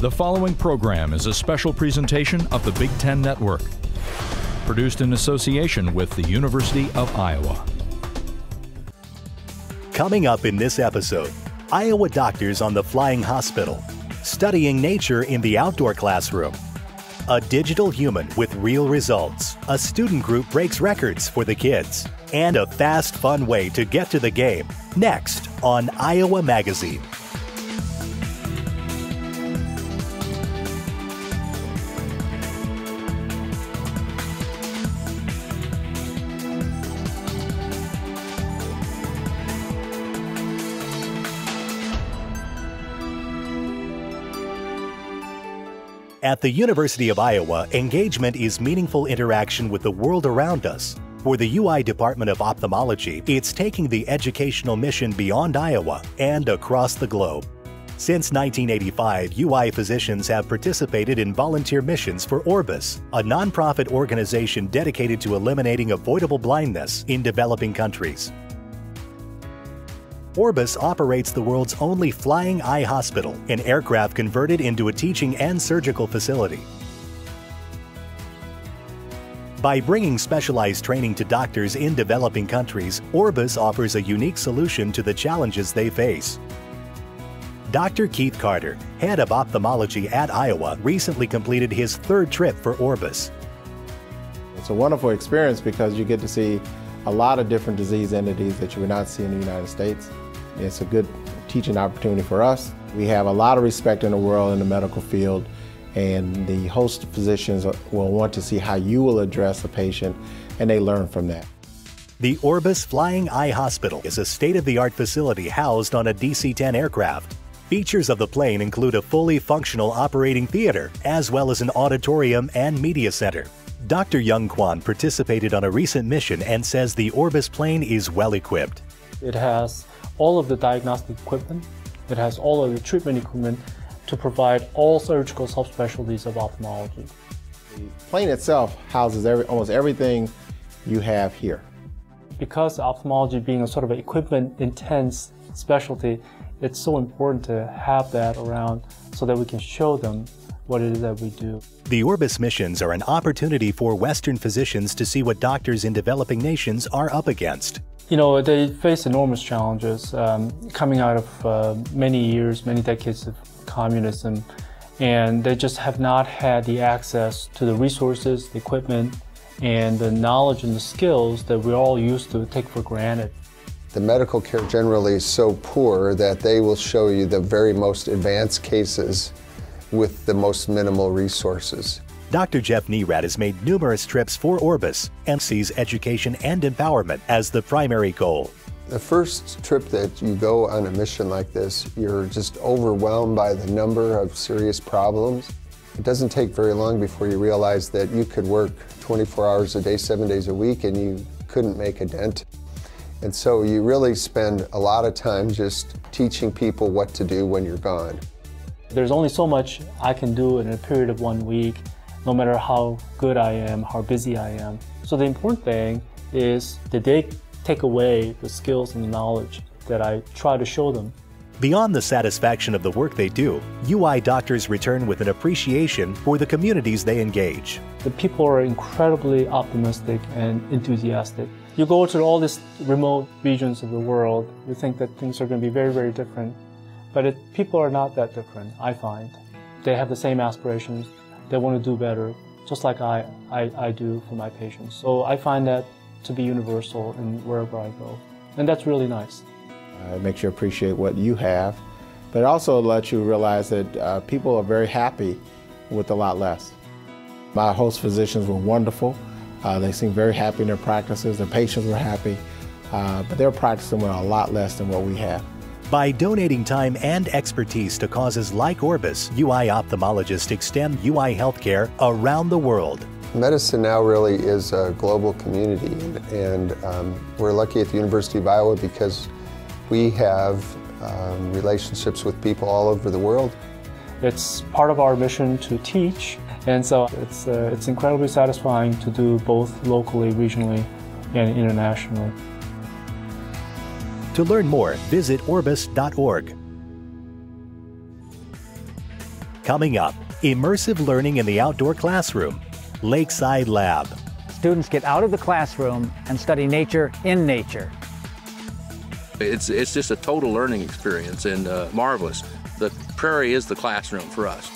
The following program is a special presentation of the Big Ten Network, produced in association with the University of Iowa. Coming up in this episode, Iowa doctors on the flying hospital, studying nature in the outdoor classroom, a digital human with real results, a student group breaks records for the kids, and a fast, fun way to get to the game. Next on Iowa Magazine. At the University of Iowa, engagement is meaningful interaction with the world around us. For the UI Department of Ophthalmology, it's taking the educational mission beyond Iowa and across the globe. Since 1985, UI physicians have participated in volunteer missions for ORBIS, a nonprofit organization dedicated to eliminating avoidable blindness in developing countries. ORBIS operates the world's only flying eye hospital, an aircraft converted into a teaching and surgical facility. By bringing specialized training to doctors in developing countries, ORBIS offers a unique solution to the challenges they face. Dr. Keith Carter, head of ophthalmology at Iowa, recently completed his third trip for ORBIS. It's a wonderful experience because you get to see a lot of different disease entities that you would not see in the United States. It's a good teaching opportunity for us. We have a lot of respect in the world in the medical field, and the host physicians will want to see how you will address a patient, and they learn from that. The ORBIS Flying Eye Hospital is a state-of-the-art facility housed on a DC-10 aircraft. Features of the plane include a fully functional operating theater, as well as an auditorium and media center. Dr. Kwon participated on a recent mission and says the ORBIS plane is well equipped. It has all of the diagnostic equipment. It has all of the treatment equipment to provide all surgical subspecialties of ophthalmology. The plane itself houses almost everything you have here. Because ophthalmology being a sort of an equipment-intense specialty, it's so important to have that around so that we can show them what it is that we do. The ORBIS missions are an opportunity for Western physicians to see what doctors in developing nations are up against. You know, they face enormous challenges coming out of many decades of communism, and they just have not had the access to the resources, the equipment, and the knowledge and the skills that we all used to take for granted. The medical care generally is so poor that they will show you the very most advanced cases with the most minimal resources. Dr. Jeff Nerat has made numerous trips for ORBIS and sees education and empowerment as the primary goal. The first trip that you go on a mission like this, you're just overwhelmed by the number of serious problems. It doesn't take very long before you realize that you could work 24 hours a day, 7 days a week, and you couldn't make a dent. And so you really spend a lot of time just teaching people what to do when you're gone. There's only so much I can do in a period of 1 week, no matter how good I am, how busy I am. So the important thing is that they take away the skills and the knowledge that I try to show them. Beyond the satisfaction of the work they do, UI doctors return with an appreciation for the communities they engage. The people are incredibly optimistic and enthusiastic. You go to all these remote regions of the world, you think that things are going to be very, very different. But people are not that different, I find. They have the same aspirations. They want to do better, just like I do for my patients. So I find that to be universal in wherever I go. And that's really nice. It makes you appreciate what you have, but it also lets you realize that people are very happy with a lot less. My host physicians were wonderful. They seemed very happy in their practices. Their patients were happy, but they're practicing with a lot less than what we have. By donating time and expertise to causes like ORBIS, UI ophthalmologists extend UI healthcare around the world. Medicine now really is a global community, and we're lucky at the University of Iowa because we have relationships with people all over the world. It's part of our mission to teach, and so it's incredibly satisfying to do both locally, regionally, and internationally. To learn more, visit orbis.org. Coming up, immersive learning in the outdoor classroom, Lakeside Lab. Students get out of the classroom and study nature in nature. It's just a total learning experience and marvelous. The prairie is the classroom for us.